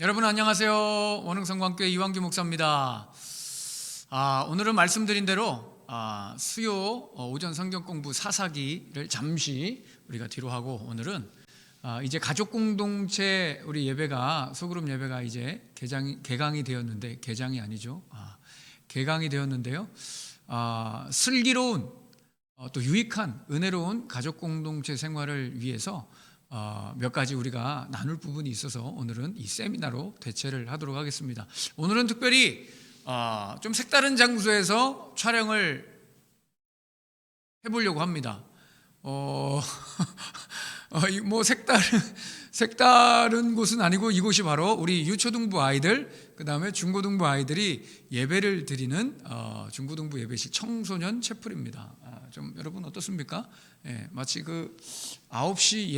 여러분 안녕하세요. 원흥성광교회 이완규 목사입니다. 오늘은 말씀드린 대로 수요 오전 성경 공부 사사기를 잠시 우리가 뒤로 하고, 오늘은 이제 가족 공동체 우리 예배가, 소그룹 예배가 이제 개강이 되었는데, 개장이 아니죠. 개강이 되었는데요. 슬기로운 또 유익한 은혜로운 가족 공동체 생활을 위해서 몇 가지 우리가 나눌 부분이 있어서 오늘은 이 세미나로 대체를 하도록 하겠습니다. 오늘은 특별히 좀 색다른 장소에서 촬영을 해보려고 합니다. 뭐 색다른 곳은 아니고, 이곳이 바로 우리 유초등부 아이들, 그 다음에 중고등부 아이들이 예배를 드리는 중고등부 예배실 청소년 채플입니다. 좀 여러분 어떻습니까? 마치 그 9시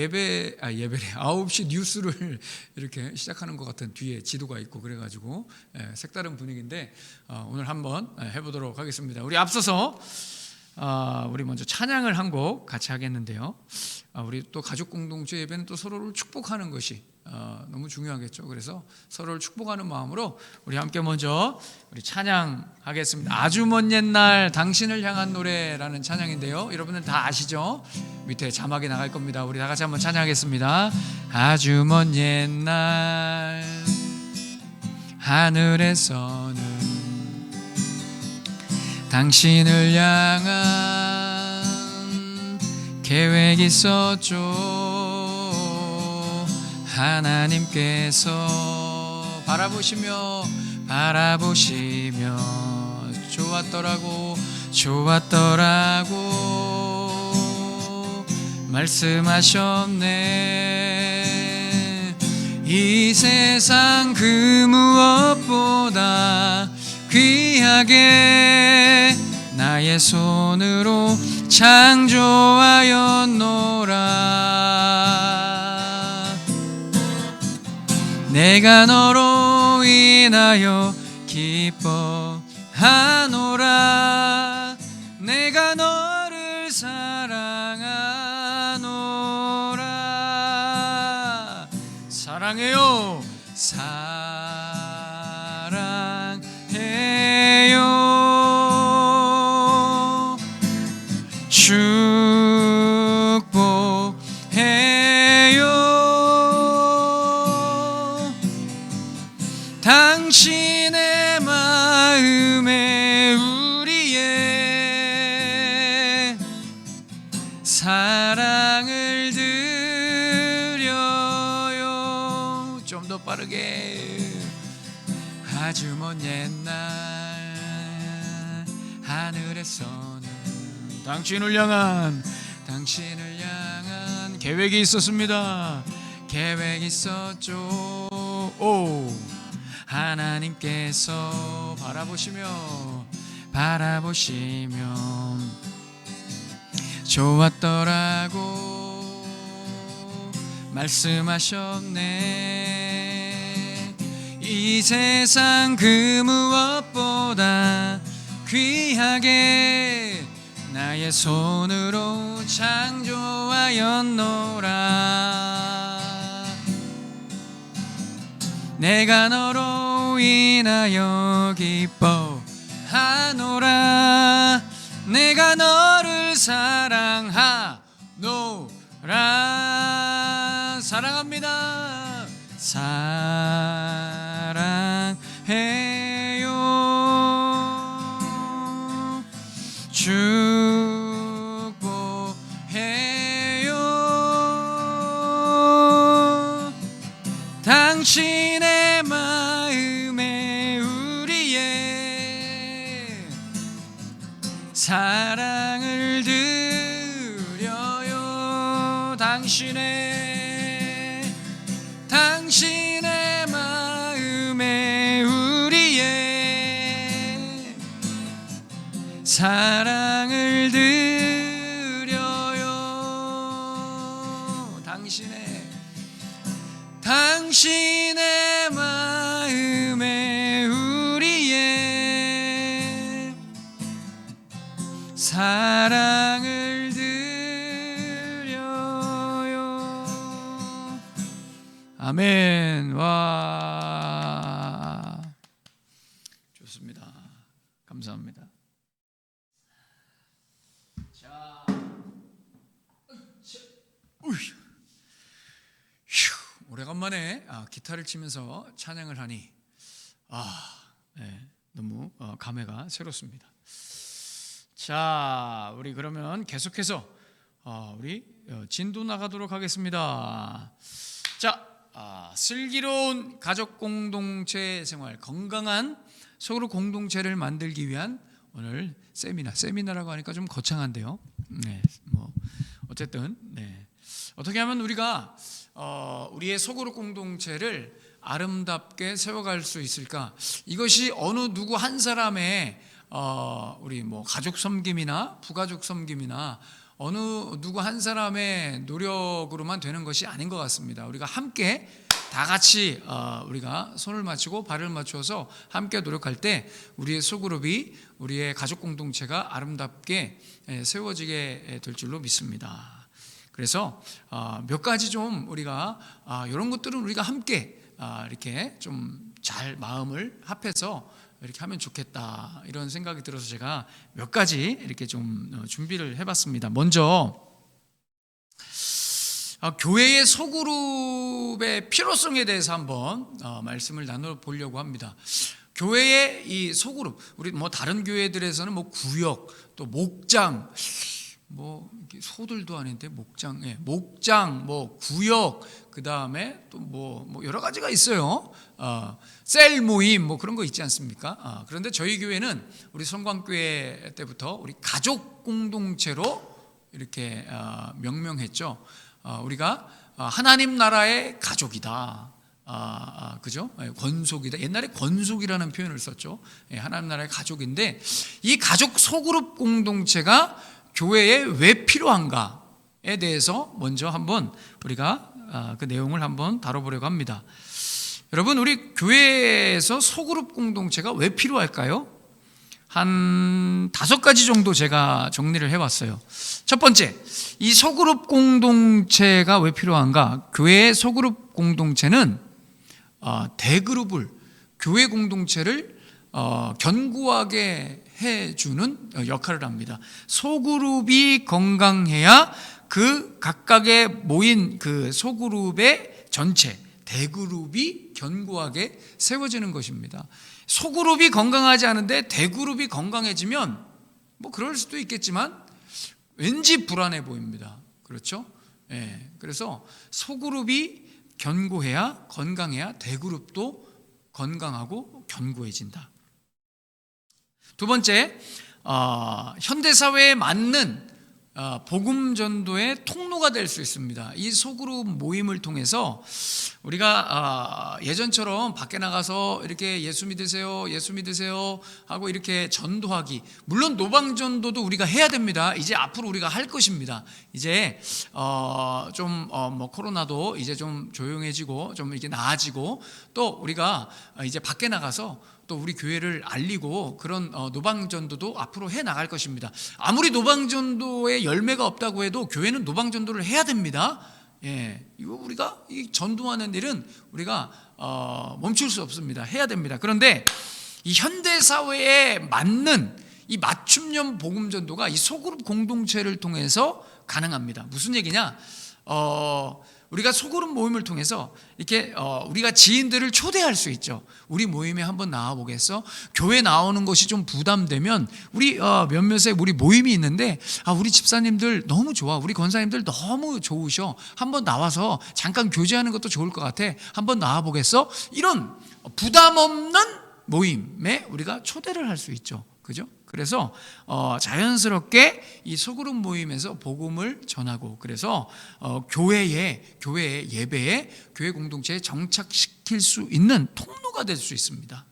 9시 뉴스를 이렇게 시작하는 것 같은, 뒤에 지도가 있고 그래가지고 색다른 분위기인데, 오늘 한번 해보도록 하겠습니다. 우리 앞서서 우리 먼저 찬양을 한 곡 같이 하겠는데요. 우리 또 가족 공동체 예배는 또 서로를 축복하는 것이 너무 중요하겠죠. 그래서 서로를 축복하는 마음으로 우리 함께 먼저 우리 찬양하겠습니다. 아주 먼 옛날 당신을 향한 노래라는 찬양인데요, 여러분들 다 아시죠? 밑에 자막이 나갈 겁니다. 우리 다 같이 한번 찬양하겠습니다. 아주 먼 옛날 하늘에서는 당신을 향한 계획이 있었죠. 하나님께서 바라보시며 좋았더라고 말씀하셨네. 이 세상 그 무엇보다 귀하게 나의 손으로 창조하였노라. 내가 너로 인하여 기뻐하노라. 내가 너를 사랑하노라. 사랑해요. 사랑해요. 축복해요. 당신의 마음에 우리의 사랑을 드려요. 좀 더 빠르게. 아주 먼 옛날 하늘에서는 당신을 향한 계획이 있었습니다. 계획이 있었죠. 하나님께서 바라보시며 좋았더라고 말씀하셨네. 이 세상 그 무엇보다 귀하게 나의 손으로 창조하였노라. 내가 너로 인하여 기뻐하노라. 내가 너를 사랑하노라. 사랑합니다. 사랑해요. 축복해요. 당신의 마음에 우리의 사랑을 드려요. 당신의 마음에 우리의 사랑을 드려요. 당신의 마음에 우리의 사랑을 드려요. 아멘. 와. 감사합니다. 자, 오래간만에 기타를 치면서 찬양을 하니 너무 감회가 새롭습니다. 자, 우리 그러면 계속해서 우리 진도 나가도록 하겠습니다. 자, 슬기로운 가족 공동체 생활, 건강한 서로 공동체를 만들기 위한 오늘 세미나라고 하니까 좀 거창한데요. 네, 뭐 어쨌든 어떻게 하면 우리가 우리의 소그룹 공동체를 아름답게 세워갈 수 있을까? 이것이 어느 누구 한 사람의 우리 뭐 가족 섬김이나 부가족 섬김이나 어느 누구 한 사람의 노력으로만 되는 것이 아닌 것 같습니다. 우리가 함께 다 같이 우리가 손을 맞추고 발을 맞추어서 함께 노력할 때 우리의 소그룹이 우리의 가족 공동체가 아름답게 세워지게 될 줄로 믿습니다. 그래서 몇 가지 좀 우리가 이런 것들은 우리가 함께 이렇게 좀 잘 마음을 합해서 이렇게 하면 좋겠다 이런 생각이 들어서 제가 몇 가지 이렇게 좀 준비를 해봤습니다. 먼저 교회의 소그룹의 필요성에 대해서 한번 말씀을 나눠보려고 합니다. 교회의 이 소그룹, 우리 뭐 다른 교회들에서는 뭐 구역, 또 목장, 뭐 소들도 아닌데 목장, 뭐 구역, 그 다음에 또 뭐 여러 가지가 있어요. 셀 모임 뭐 그런 거 있지 않습니까? 그런데 저희 교회는 우리 성광교회 때부터 우리 가족 공동체로 이렇게 명명했죠. 우리가 하나님 나라의 가족이다. 그죠? 권속이다. 옛날에 권속이라는 표현을 썼죠. 하나님 나라의 가족인데 이 가족 소그룹 공동체가 교회에 왜 필요한가에 대해서 먼저 한번 우리가 그 내용을 한번 다뤄보려고 합니다. 여러분, 우리 교회에서 소그룹 공동체가 왜 필요할까요? 한 5가지 정도 제가 정리를 해봤어요. 첫 번째, 이 소그룹 공동체가 왜 필요한가? 교회의 소그룹 공동체는 대그룹을, 교회 공동체를 견고하게 해주는 역할을 합니다. 소그룹이 건강해야 그 각각의 모인 그 소그룹의 전체, 대그룹이 견고하게 세워지는 것입니다. 소그룹이 건강하지 않은데 대그룹이 건강해지면 뭐 그럴 수도 있겠지만 왠지 불안해 보입니다. 그렇죠? 그래서 소그룹이 견고해야, 건강해야 대그룹도 건강하고 견고해진다. 두 번째, 현대사회에 맞는 복음 전도의 통로가 될 수 있습니다. 이 소그룹 모임을 통해서 우리가 예전처럼 밖에 나가서 이렇게 예수 믿으세요 하고 이렇게 전도하기, 물론 노방 전도도 우리가 해야 됩니다. 이제 앞으로 우리가 할 것입니다. 이제 뭐 코로나도 이제 좀 조용해지고 좀 이렇게 나아지고 또 우리가 이제 밖에 나가서 또 우리 교회를 알리고 그런 노방전도도 앞으로 해 나갈 것입니다. 아무리 노방전도에 열매가 없다고 해도 교회는 노방전도를 해야 됩니다. 이거 우리가 이 전도하는 일은 우리가 멈출 수 없습니다. 해야 됩니다. 그런데 이 현대 사회에 맞는 이 맞춤형 복음 전도가 이 소그룹 공동체를 통해서 가능합니다. 무슨 얘기냐? 우리가 소그룹 모임을 통해서 이렇게 우리가 지인들을 초대할 수 있죠. 우리 모임에 한번 나와보겠어? 교회 나오는 것이 좀 부담되면 우리 몇몇의 우리 모임이 있는데 우리 집사님들 너무 좋아, 우리 권사님들 너무 좋으셔, 한번 나와서 잠깐 교제하는 것도 좋을 것 같아, 한번 나와보겠어? 이런 부담 없는 모임에 우리가 초대를 할 수 있죠. 그죠? 그래서 자연스럽게 이 소그룹 모임에서 복음을 전하고, 그래서 교회의 예배에, 교회 공동체에 정착시킬 수 있는 통로가 될 수 있습니다.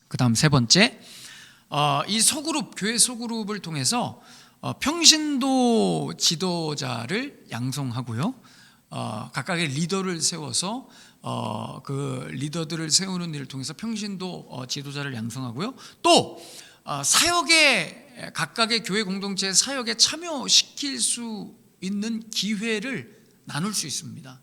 그 다음 세 번째, 이 소그룹, 교회 소그룹을 통해서 평신도 지도자를 양성하고요, 각각의 리더를 세워서 그 리더들을 세우는 일을 통해서 평신도 지도자를 양성하고요, 또 사역에, 각각의 교회 공동체 사역에 참여시킬 수 있는 기회를 나눌 수 있습니다.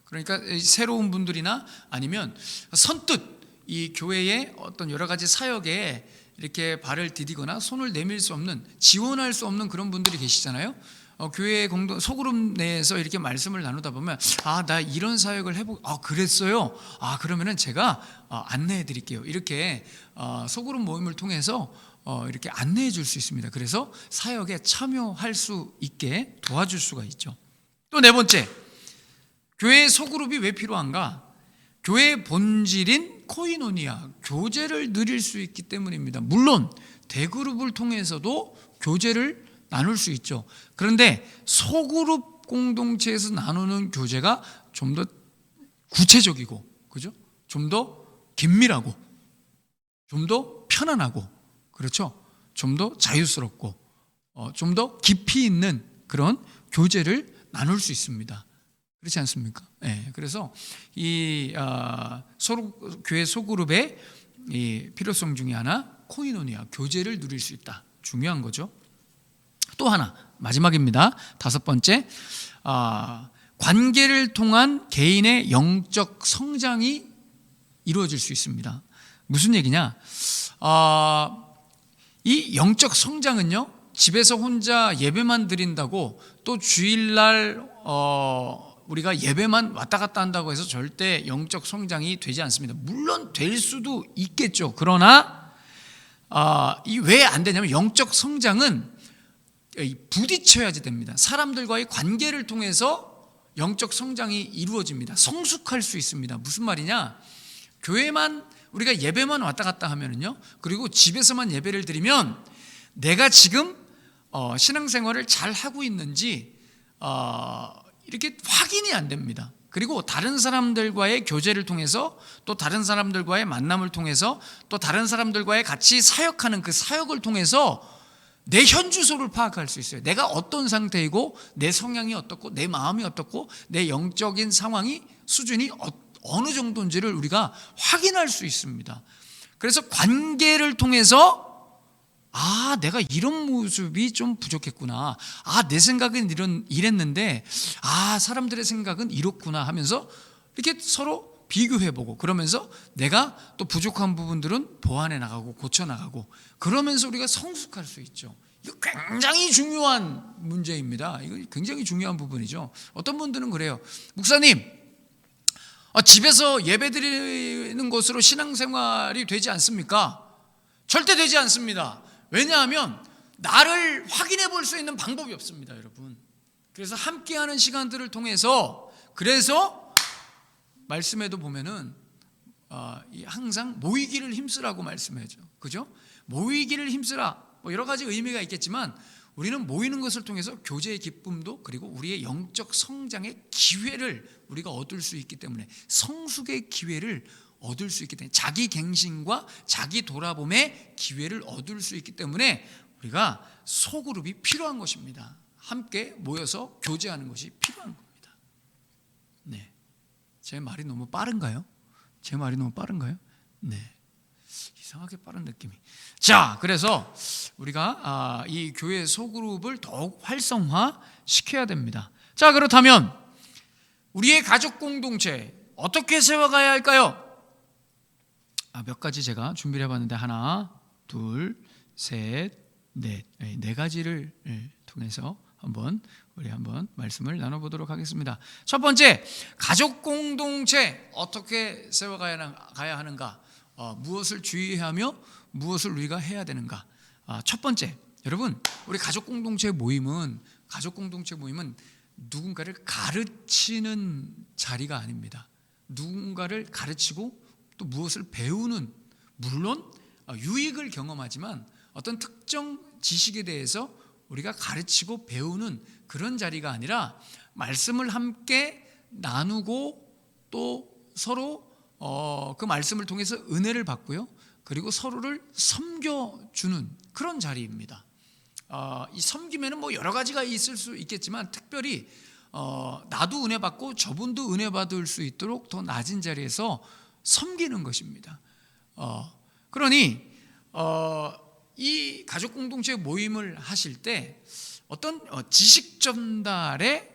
그러니까 새로운 분들이나 아니면 선뜻 이 교회의 어떤 여러 가지 사역에 이렇게 발을 디디거나 손을 내밀 수 없는, 지원할 수 없는 그런 분들이 계시잖아요. 교회 공동 소그룹 내에서 이렇게 말씀을 나누다 보면 나 이런 사역을 그랬어요. 그러면은 제가 안내해 드릴게요. 이렇게 소그룹 모임을 통해서 이렇게 안내해 줄 수 있습니다. 그래서 사역에 참여할 수 있게 도와줄 수가 있죠. 또 네 번째, 교회 소그룹이 왜 필요한가? 교회의 본질인 코이노니아, 교제를 누릴 수 있기 때문입니다. 물론 대그룹을 통해서도 교제를 나눌 수 있죠. 그런데 소그룹 공동체에서 나누는 교제가 좀 더 구체적이고, 그죠? 좀 더 긴밀하고, 좀 더 편안하고, 그렇죠? 좀 더 자유스럽고, 좀 더 깊이 있는 그런 교제를 나눌 수 있습니다. 그렇지 않습니까? 네, 그래서 이 교회 소그룹의 이 필요성 중에 하나, 코이노니아, 교제를 누릴 수 있다. 중요한 거죠. 또 하나, 마지막입니다. 다섯 번째, 관계를 통한 개인의 영적 성장이 이루어질 수 있습니다. 무슨 얘기냐? 이 영적 성장은요, 집에서 혼자 예배만 드린다고 또 주일날 우리가 예배만 왔다 갔다 한다고 해서 절대 영적 성장이 되지 않습니다. 물론 될 수도 있겠죠. 그러나 왜 안 되냐면, 영적 성장은 부딪혀야지 됩니다. 사람들과의 관계를 통해서 영적 성장이 이루어집니다. 성숙할 수 있습니다. 무슨 말이냐? 교회만, 우리가 예배만 왔다 갔다 하면은요, 그리고 집에서만 예배를 드리면 내가 지금 신앙생활을 잘 하고 있는지 이렇게 확인이 안 됩니다. 그리고 다른 사람들과의 교제를 통해서, 또 다른 사람들과의 만남을 통해서, 또 다른 사람들과의 같이 사역하는 그 사역을 통해서 내 현주소를 파악할 수 있어요. 내가 어떤 상태이고, 내 성향이 어떻고, 내 마음이 어떻고, 내 영적인 상황이, 수준이 어느 정도인지를 우리가 확인할 수 있습니다. 그래서 관계를 통해서 내가 이런 모습이 좀 부족했구나. 내 생각은 이랬는데 사람들의 생각은 이렇구나 하면서 이렇게 서로 비교해보고, 그러면서 내가 또 부족한 부분들은 보완해 나가고 고쳐 나가고, 그러면서 우리가 성숙할 수 있죠. 이거 굉장히 중요한 문제입니다. 이거 굉장히 중요한 부분이죠. 어떤 분들은 그래요. 목사님, 집에서 예배 드리는 것으로 신앙생활이 되지 않습니까? 절대 되지 않습니다. 왜냐하면 나를 확인해 볼 수 있는 방법이 없습니다, 여러분. 그래서 함께하는 시간들을 통해서, 그래서 말씀에도 보면은 항상 모이기를 힘쓰라고 말씀하죠. 그죠? 모이기를 힘쓰라. 여러 가지 의미가 있겠지만, 우리는 모이는 것을 통해서 교제의 기쁨도, 그리고 우리의 영적 성장의 기회를 우리가 얻을 수 있기 때문에, 성숙의 기회를 얻을 수 있기 때문에, 자기 갱신과 자기 돌아봄의 기회를 얻을 수 있기 때문에 우리가 소그룹이 필요한 것입니다. 함께 모여서 교제하는 것이 필요한 겁니다. 네, 제 말이 너무 빠른가요? 네, 이상하게 빠른 느낌이. 자, 그래서 우리가 이 교회 소그룹을 더욱 활성화시켜야 됩니다. 자, 그렇다면 우리의 가족 공동체 어떻게 세워가야 할까요? 몇 가지 제가 준비를 해봤는데, 하나, 둘, 셋, 넷, 네 가지를 통해서 우리 한번 말씀을 나눠보도록 하겠습니다. 첫 번째, 가족 공동체 어떻게 세워가야 하는가? 무엇을 주의하며 무엇을 우리가 해야 되는가? 첫 번째, 여러분, 우리 가족 공동체 모임은 누군가를 가르치는 자리가 아닙니다. 누군가를 가르치고 또 무엇을 배우는, 물론 유익을 경험하지만 어떤 특정 지식에 대해서 우리가 가르치고 배우는 그런 자리가 아니라, 말씀을 함께 나누고 또 서로 그 말씀을 통해서 은혜를 받고요, 그리고 서로를 섬겨주는 그런 자리입니다. 이 섬김에는 여러 가지가 있을 수 있겠지만, 특별히 나도 은혜 받고 저분도 은혜 받을 수 있도록 더 낮은 자리에서 섬기는 것입니다. 그러니 이 가족 공동체 모임을 하실 때 어떤 지식 전달에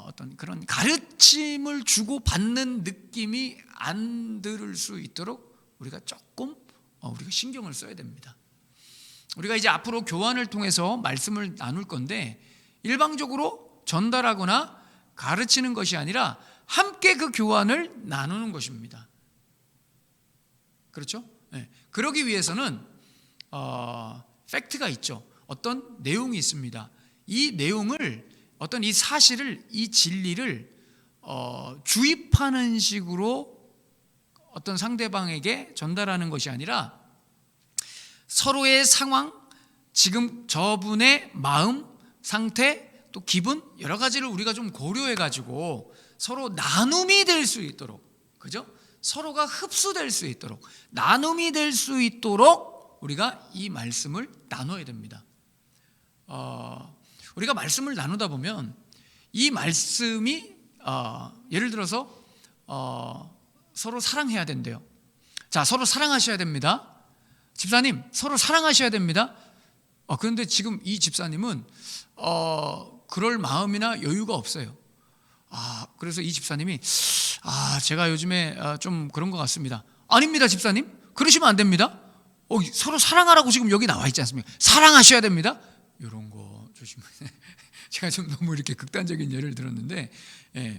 어떤 그런 가르침을 주고 받는 느낌이 안 들을 수 있도록 우리가 조금 우리가 신경을 써야 됩니다. 우리가 이제 앞으로 교환을 통해서 말씀을 나눌 건데 일방적으로 전달하거나 가르치는 것이 아니라 함께 그 교환을 나누는 것입니다. 그렇죠? 네. 그러기 위해서는 팩트가 있죠. 어떤 내용이 있습니다. 이 내용을 어떤 이 사실을 이 진리를 주입하는 식으로 어떤 상대방에게 전달하는 것이 아니라 서로의 상황, 지금 저분의 마음, 상태, 또 기분 여러 가지를 우리가 좀 고려해 가지고 서로 나눔이 될 수 있도록, 그죠? 서로가 흡수될 수 있도록, 나눔이 될 수 있도록 우리가 이 말씀을 나눠야 됩니다. 우리가 말씀을 나누다 보면 이 말씀이 예를 들어서 서로 사랑해야 된대요. 자, 서로 사랑하셔야 됩니다. 집사님, 서로 사랑하셔야 됩니다. 그런데 지금 이 집사님은 그럴 마음이나 여유가 없어요. 그래서 이 집사님이 제가 요즘에 좀 그런 것 같습니다. 아닙니다, 집사님. 그러시면 안 됩니다. 서로 사랑하라고 지금 여기 나와 있지 않습니까? 사랑하셔야 됩니다. 이런 거 조심해야 돼요. 제가 좀 너무 이렇게 극단적인 예를 들었는데,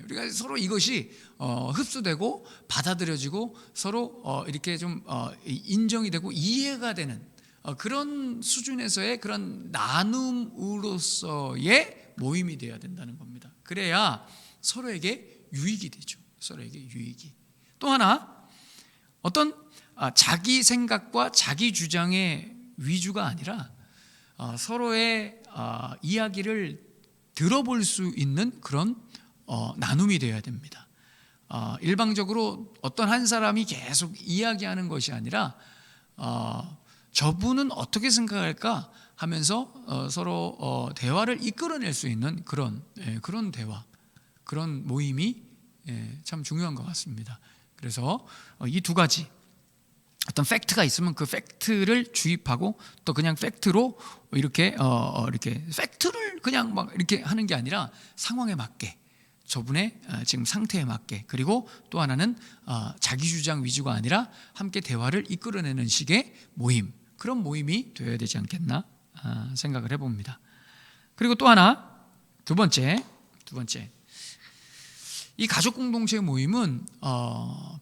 우리가 서로 이것이 흡수되고 받아들여지고 서로 이렇게 좀 인정이 되고 이해가 되는 그런 수준에서의 그런 나눔으로서의 모임이 되어야 된다는 겁니다. 그래야 서로에게 유익이 되죠. 서로에게 유익이. 또 하나, 어떤 자기 생각과 자기 주장의 위주가 아니라 서로의 이야기를 들어볼 수 있는 그런 나눔이 되어야 됩니다. 일방적으로 어떤 한 사람이 계속 이야기하는 것이 아니라 저분은 어떻게 생각할까 하면서 서로 대화를 이끌어낼 수 있는 그런 대화, 그런 모임이 참 중요한 것 같습니다. 그래서 이 두 가지, 어떤 팩트가 있으면 그 팩트를 주입하고 또 그냥 팩트로 이렇게 팩트를 그냥 막 이렇게 하는 게 아니라 상황에 맞게, 저분의 지금 상태에 맞게, 그리고 또 하나는 자기 주장 위주가 아니라 함께 대화를 이끌어내는 식의 모임, 그런 모임이 되어야 되지 않겠나 생각을 해봅니다. 그리고 또 하나, 두 번째, 이 가족 공동체 모임은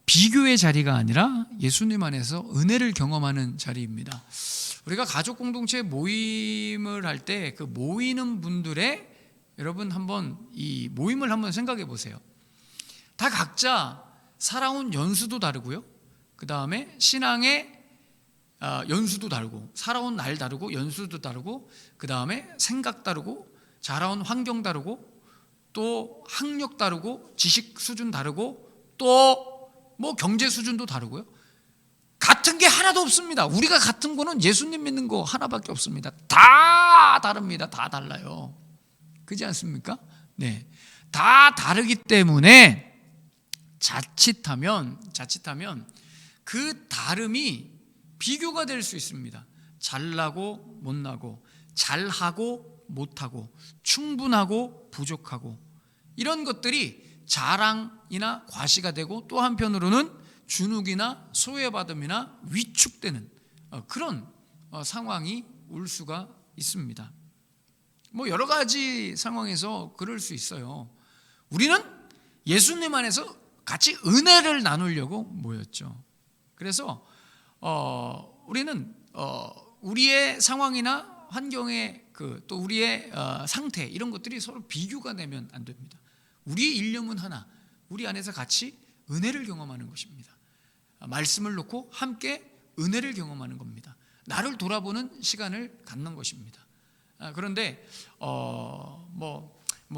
비교의 자리가 아니라 예수님 안에서 은혜를 경험하는 자리입니다. 우리가 가족 공동체 모임을 할 때 그 모이는 분들의, 여러분 한번 이 모임을 한번 생각해 보세요. 다 각자 살아온 연수도 다르고요, 그 다음에 신앙의 연수도 다르고, 살아온 날 다르고, 연수도 다르고, 그 다음에 생각 다르고, 자라온 환경 다르고, 또 학력 다르고, 지식 수준 다르고, 또 뭐 경제 수준도 다르고요. 같은 게 하나도 없습니다. 우리가 같은 거는 예수님 믿는 거 하나밖에 없습니다. 다 다릅니다. 다 달라요. 그렇지 않습니까? 네, 다 다르기 때문에 자칫하면 그 다름이 비교가 될 수 있습니다. 잘나고 못나고, 잘하고 못하고, 충분하고 부족하고, 이런 것들이 자랑이나 과시가 되고, 또 한편으로는 주눅이나 소외받음이나 위축되는 그런 상황이 올 수가 있습니다. 뭐 여러 가지 상황에서 그럴 수 있어요. 우리는 예수님 안에서 같이 은혜를 나누려고 모였죠. 그래서 우리는 우리의 상황이나 환경의 또 우리의 상태, 이런 것들이 서로 비교가 되면 안 됩니다. 우리의 일념은 하나, 우리 안에서 같이 은혜를 경험하는 것입니다. 말씀을 놓고 함께 은혜를 경험하는 겁니다. 나를 돌아보는 시간을 갖는 것입니다. 그런데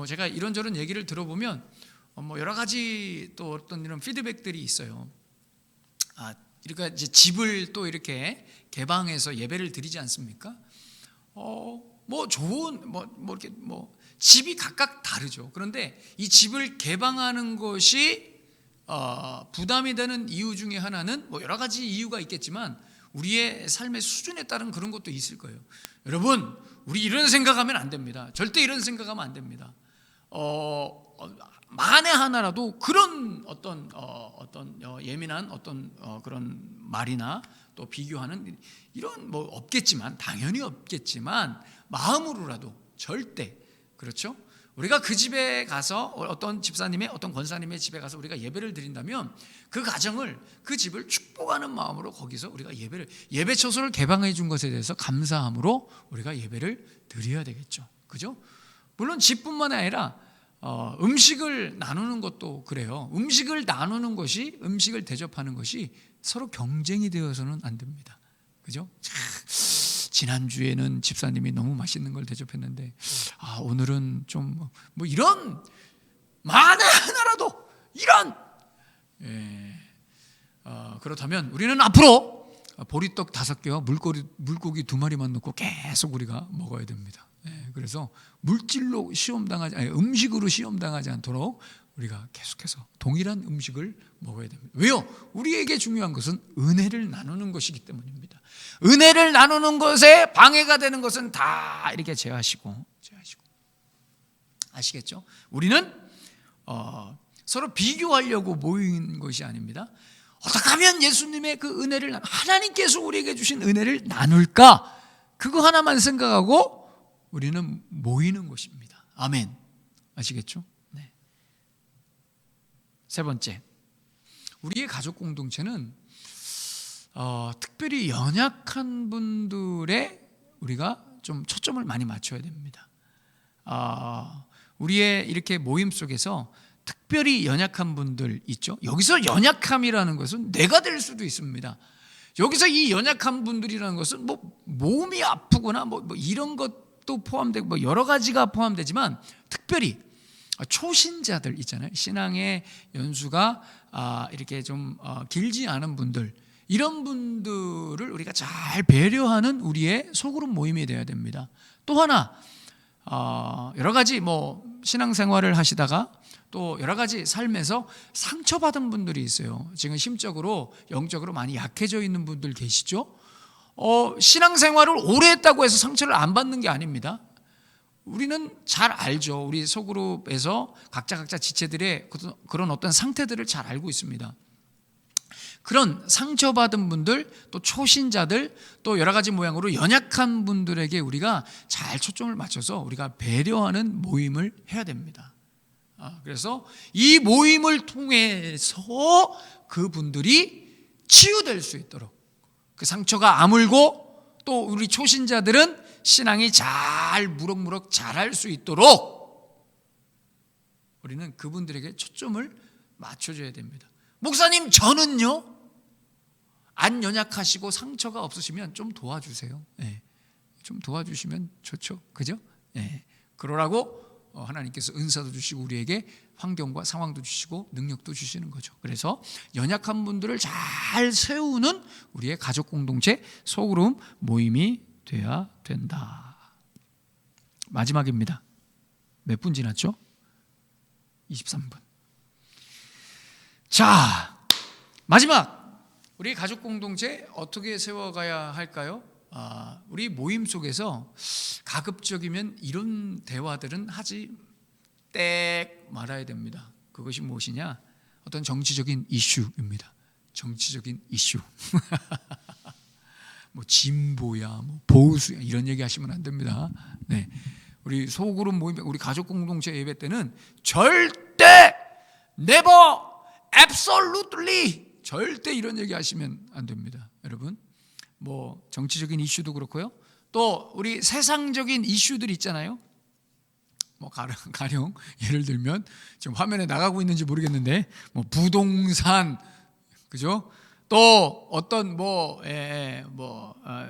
제가 이런저런 얘기를 들어보면 여러 가지 또 어떤 이런 피드백들이 있어요. 그러니까 이제 집을 또 이렇게 개방해서 예배를 드리지 않습니까? 이렇게 집이 각각 다르죠. 그런데 이 집을 개방하는 것이 부담이 되는 이유 중에 하나는 여러 가지 이유가 있겠지만 우리의 삶의 수준에 따른 그런 것도 있을 거예요. 여러분, 우리 이런 생각하면 안 됩니다. 절대 이런 생각하면 안 됩니다. 만에 하나라도 그런 어떤 예민한 어떤 그런 말이나 또 비교하는 이런 뭐 없겠지만, 당연히 없겠지만 마음으로라도 절대, 그렇죠? 우리가 그 집에 가서 어떤 집사님의 어떤 권사님의 집에 가서 우리가 예배를 드린다면 그 가정을, 그 집을 축복하는 마음으로 거기서 우리가 예배 처소를 개방해 준 것에 대해서 감사함으로 우리가 예배를 드려야 되겠죠. 그죠? 물론 집뿐만 아니라 음식을 나누는 것도 그래요. 음식을 나누는 것이, 음식을 대접하는 것이 서로 경쟁이 되어서는 안 됩니다. 그죠? 지난주에는 집사님이 너무 맛있는 걸 대접했는데 오늘은 좀 뭐 이런, 만에 하나라도 이런, 그렇다면 우리는 앞으로 보리떡 5개와 물고기 2마리만 넣고 계속 우리가 먹어야 됩니다. 그래서 물질로 시험당하지, 음식으로 시험당하지 않도록 우리가 계속해서 동일한 음식을 먹어야 됩니다. 왜요? 우리에게 중요한 것은 은혜를 나누는 것이기 때문입니다. 은혜를 나누는 것에 방해가 되는 것은 다 이렇게 제하시고. 아시겠죠? 우리는 서로 비교하려고 모인 것이 아닙니다. 어떻게 하면 예수님의 그 은혜를, 하나님께서 우리에게 주신 은혜를 나눌까? 그거 하나만 생각하고 우리는 모이는 것입니다. 아멘. 아시겠죠? 네. 세 번째, 우리의 가족 공동체는 특별히 연약한 분들의 우리가 좀 초점을 많이 맞춰야 됩니다. 우리의 이렇게 모임 속에서 특별히 연약한 분들 있죠. 여기서 연약함이라는 것은 내가 될 수도 있습니다. 여기서 이 연약한 분들이라는 것은 뭐 몸이 아프거나 뭐 이런 것도 포함되고 뭐 여러 가지가 포함되지만, 특별히 초신자들 있잖아요. 신앙의 연수가 이렇게 좀 길지 않은 분들, 이런 분들을 우리가 잘 배려하는 우리의 소그룹 모임이 되어야 됩니다. 또 하나, 여러 가지 뭐 신앙생활을 하시다가 또 여러 가지 삶에서 상처받은 분들이 있어요. 지금 심적으로, 영적으로 많이 약해져 있는 분들 계시죠? 신앙생활을 오래 했다고 해서 상처를 안 받는 게 아닙니다. 우리는 잘 알죠. 우리 소그룹에서 각자 지체들의 그런 어떤 상태들을 잘 알고 있습니다. 그런 상처받은 분들, 또 초신자들, 또 여러 가지 모양으로 연약한 분들에게 우리가 잘 초점을 맞춰서 우리가 배려하는 모임을 해야 됩니다. 그래서 이 모임을 통해서 그분들이 치유될 수 있도록, 그 상처가 아물고 또 우리 초신자들은 신앙이 잘 무럭무럭 자랄 수 있도록 우리는 그분들에게 초점을 맞춰줘야 됩니다. 목사님, 저는요, 안 연약하시고 상처가 없으시면 좀 도와주세요. 좀 도와주시면 좋죠. 그죠? 그러라고 하나님께서 은사도 주시고 우리에게 환경과 상황도 주시고 능력도 주시는 거죠. 그래서 연약한 분들을 잘 세우는 우리의 가족 공동체, 소그룹 모임이 돼야 된다. 마지막입니다. 몇 분 지났죠? 23분. 자, 마지막, 우리 가족 공동체 어떻게 세워가야 할까요? 우리 모임 속에서 가급적이면 이런 대화들은 하지 말아야 됩니다. 그것이 무엇이냐? 어떤 정치적인 이슈입니다. 정치적인 이슈. 뭐 진보야, 뭐 보수야, 이런 얘기 하시면 안 됩니다. 네, 우리 소그룹 모임, 우리 가족 공동체 예배 때는 절대, never, absolutely, 절대 이런 얘기 하시면 안 됩니다. 여러분, 뭐 정치적인 이슈도 그렇고요. 또 우리 세상적인 이슈들 있잖아요. 뭐 가령 예를 들면 지금 화면에 나가고 있는지 모르겠는데 뭐 부동산, 그죠? 또 어떤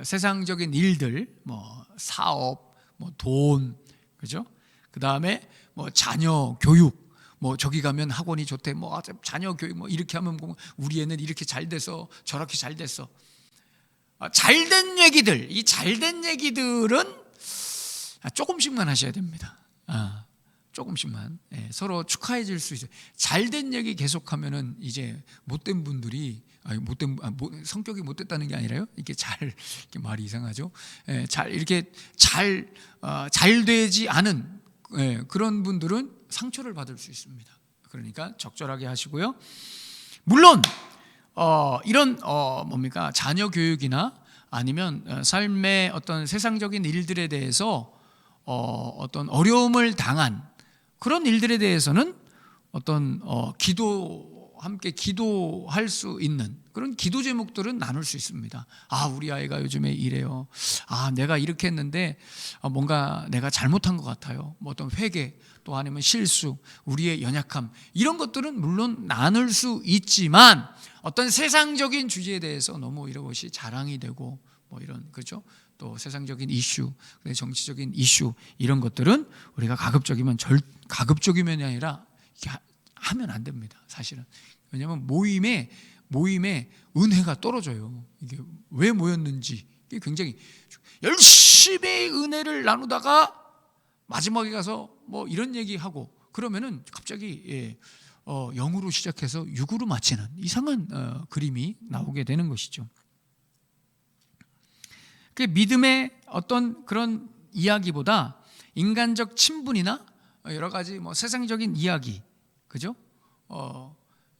세상적인 일들, 뭐 사업, 뭐 돈, 그죠? 그 다음에 뭐 자녀 교육, 뭐 저기 가면 학원이 좋대, 뭐 자녀 교육, 뭐 이렇게 하면 우리 애는 이렇게 잘 돼서 저렇게 잘 됐어. 잘된 얘기들, 이 잘된 얘기들은 조금씩만 하셔야 됩니다. 조금씩만, 서로 축하해 줄 수 있어요. 잘된 얘기 계속하면은 이제 못된 분들이, 성격이 못됐다는 게 아니라요. 이렇게 이렇게 말이 이상하죠. 이렇게 잘 되지 않은 그런 분들은 상처를 받을 수 있습니다. 그러니까 적절하게 하시고요. 물론 이런 뭡니까 자녀 교육이나 아니면 삶의 어떤 세상적인 일들에 대해서 어떤 어려움을 당한 그런 일들에 대해서는 어떤 함께 기도할 수 있는 그런 기도 제목들은 나눌 수 있습니다. 우리 아이가 요즘에 이래요. 내가 이렇게 했는데 뭔가 내가 잘못한 것 같아요. 뭐 어떤 회개 또 아니면 실수, 우리의 연약함 이런 것들은 물론 나눌 수 있지만 어떤 세상적인 주제에 대해서 너무 이런 것이 자랑이 되고 뭐 이런 그렇죠? 또 세상적인 이슈, 정치적인 이슈 이런 것들은 우리가 가급적이면이 아니라 이렇게 하면 안 됩니다. 사실은 왜냐하면 모임에 은혜가 떨어져요. 이게 왜 모였는지 이게 굉장히 열심히 은혜를 나누다가 마지막에 가서 뭐 이런 얘기하고 그러면은 갑자기 영으로 시작해서 육으로 마치는 이상한 그림이 나오게 되는 것이죠. 그 믿음의 어떤 그런 이야기보다 인간적 친분이나 여러 가지 뭐 세상적인 이야기, 그죠?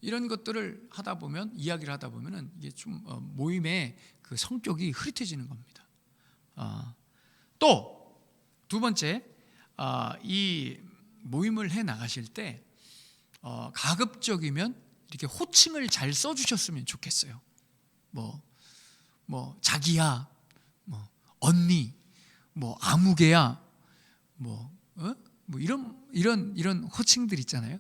이런 것들을 이야기를 하다 보면은 이게 좀 모임의 그 성격이 흐릿해지는 겁니다. 또 두 번째, 이 모임을 해 나가실 때 가급적이면 이렇게 호칭을 잘 써주셨으면 좋겠어요. 뭐 자기야, 뭐 언니, 뭐 아무개야, 뭐 이런 호칭들 있잖아요.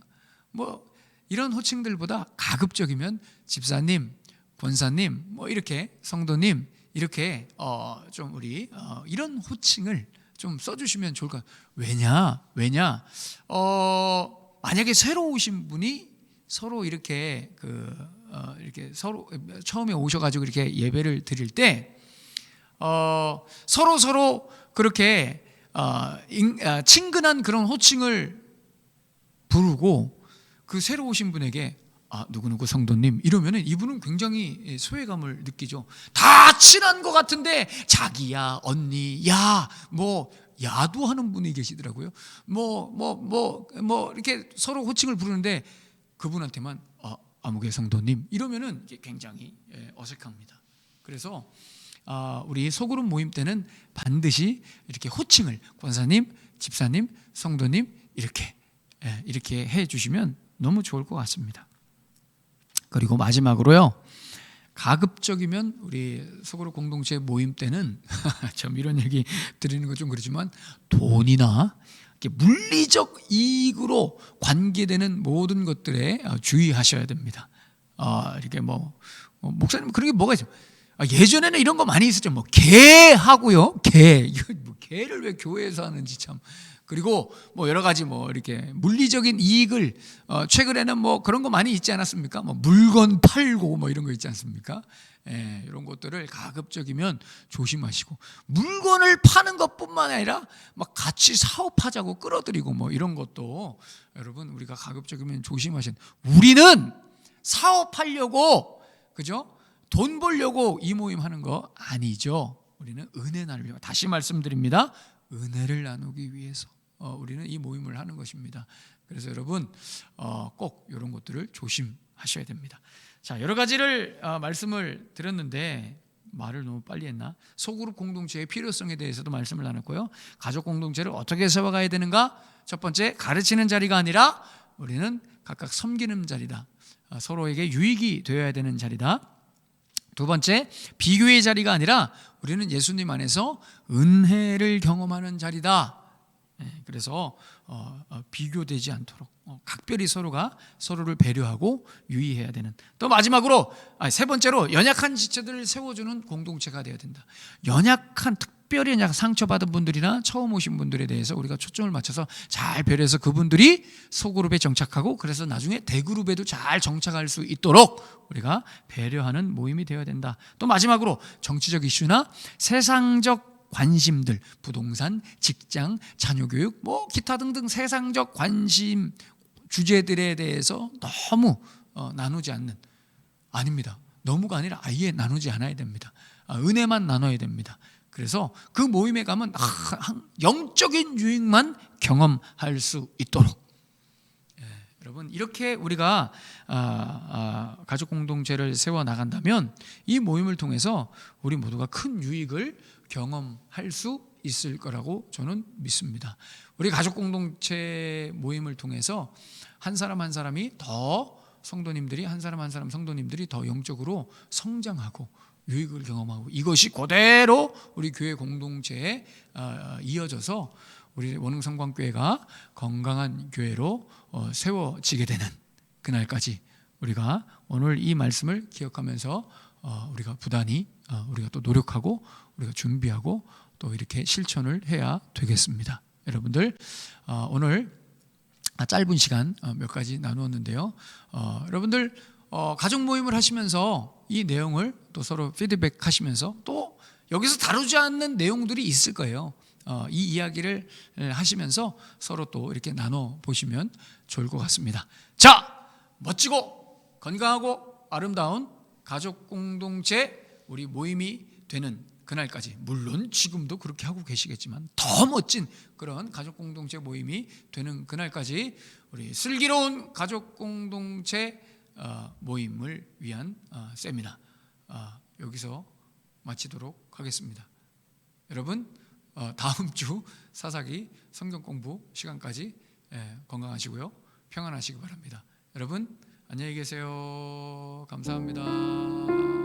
뭐 이런 호칭들보다 가급적이면 집사님, 권사님, 뭐 이렇게 성도님 이렇게 좀 우리 이런 호칭을 좀 써주시면 좋을 것 같아요. 왜냐? 만약에 새로 오신 분이 서로 이렇게 이렇게 서로 처음에 오셔가지고 이렇게 예배를 드릴 때 서로 그렇게 친근한 그런 호칭을 부르고 그 새로 오신 분에게 누구누구 성도님 이러면은 이분은 굉장히 소외감을 느끼죠. 다 친한 것 같은데 자기야, 언니, 야, 뭐 야도 하는 분이 계시더라고요. 뭐 이렇게 서로 호칭을 부르는데 그분한테만 아무개 성도님 이러면은 굉장히 어색합니다. 그래서 우리 소그룹 모임 때는 반드시 이렇게 호칭을 권사님, 집사님, 성도님 이렇게 해 주시면 너무 좋을 것 같습니다. 그리고 마지막으로요, 가급적이면 우리 소그룹 공동체 모임 때는 참 이런 얘기 드리는 건 좀 그렇지만 돈이나 물리적 이익으로 관계되는 모든 것들에 주의하셔야 됩니다. 이렇게 목사님 그런 게 뭐가 있어요? 예전에는 이런 거 많이 있었죠. 개하고요. 개를 왜 교회에서 하는지 참. 그리고 여러 가지 이렇게 물리적인 이익을 최근에는 그런 거 많이 있지 않았습니까? 물건 팔고 이런 거 있지 않습니까? 이런 것들을 가급적이면 조심하시고 물건을 파는 것뿐만 아니라 같이 사업하자고 끌어들이고 이런 것도 여러분 우리가 가급적이면 조심하신. 우리는 사업하려고 그죠? 돈 벌려고 이 모임 하는 거 아니죠. 우리는 은혜 나누려고. 다시 말씀드립니다. 은혜를 나누기 위해서 우리는 이 모임을 하는 것입니다. 그래서 여러분 꼭 이런 것들을 조심하셔야 됩니다. 자, 여러 가지를 말씀을 드렸는데 말을 너무 빨리 했나? 소그룹 공동체의 필요성에 대해서도 말씀을 나눴고요. 가족 공동체를 어떻게 세워가야 되는가? 첫 번째, 가르치는 자리가 아니라 우리는 각각 섬기는 자리다. 서로에게 유익이 되어야 되는 자리다. 두 번째, 비교의 자리가 아니라 우리는 예수님 안에서 은혜를 경험하는 자리다. 그래서 비교되지 않도록 각별히 서로가 서로를 배려하고 유의해야 되는. 또 마지막으로 세 번째로 연약한 지체들을 세워주는 공동체가 되어야 된다. 특별히 상처받은 분들이나 처음 오신 분들에 대해서 우리가 초점을 맞춰서 잘 배려해서 그분들이 소그룹에 정착하고 그래서 나중에 대그룹에도 잘 정착할 수 있도록 우리가 배려하는 모임이 되어야 된다. 또 마지막으로 정치적 이슈나 세상적 관심들, 부동산, 직장, 자녀교육, 기타 등등 세상적 관심 주제들에 대해서 너무 나누지 않는, 아닙니다. 너무가 아니라 아예 나누지 않아야 됩니다. 은혜만 나눠야 됩니다. 그래서 그 모임에 가면 영적인 유익만 경험할 수 있도록 여러분 여러분, 이렇게 우리가 가족 공동체를 세워 나간다면 이 모임을 통해서 우리 모두가 큰 유익을 경험할 수 있을 거라고 저는 믿습니다. 우리 가족 공동체 모임을 통해서 한 사람 한 사람이 더 성도님들이 한 사람 한 사람 성도님들이 더 영적으로 성장하고 유익을 경험하고 이것이 그대로 우리 교회 공동체에 이어져서 우리 원흥성광교회가 건강한 교회로 세워지게 되는 그날까지 우리가 오늘 이 말씀을 기억하면서 우리가 부단히 우리가 또 노력하고 우리가 준비하고 또 이렇게 실천을 해야 되겠습니다. 여러분들 오늘 짧은 시간 몇 가지 나누었는데요. 여러분들 가족 모임을 하시면서 이 내용을 또 서로 피드백하시면서 또 여기서 다루지 않는 내용들이 있을 거예요. 이 이야기를 하시면서 서로 또 이렇게 나눠 보시면 좋을 것 같습니다. 자, 멋지고 건강하고 아름다운 가족 공동체 우리 모임이 되는 그날까지, 물론 지금도 그렇게 하고 계시겠지만 더 멋진 그런 가족 공동체 모임이 되는 그날까지 우리 슬기로운 가족 공동체 모임을 위한 세미나 여기서 마치도록 하겠습니다. 여러분, 다음 주 사사기 성경 공부 시간까지 건강하시고요, 평안하시기 바랍니다. 여러분 안녕히 계세요. 감사합니다.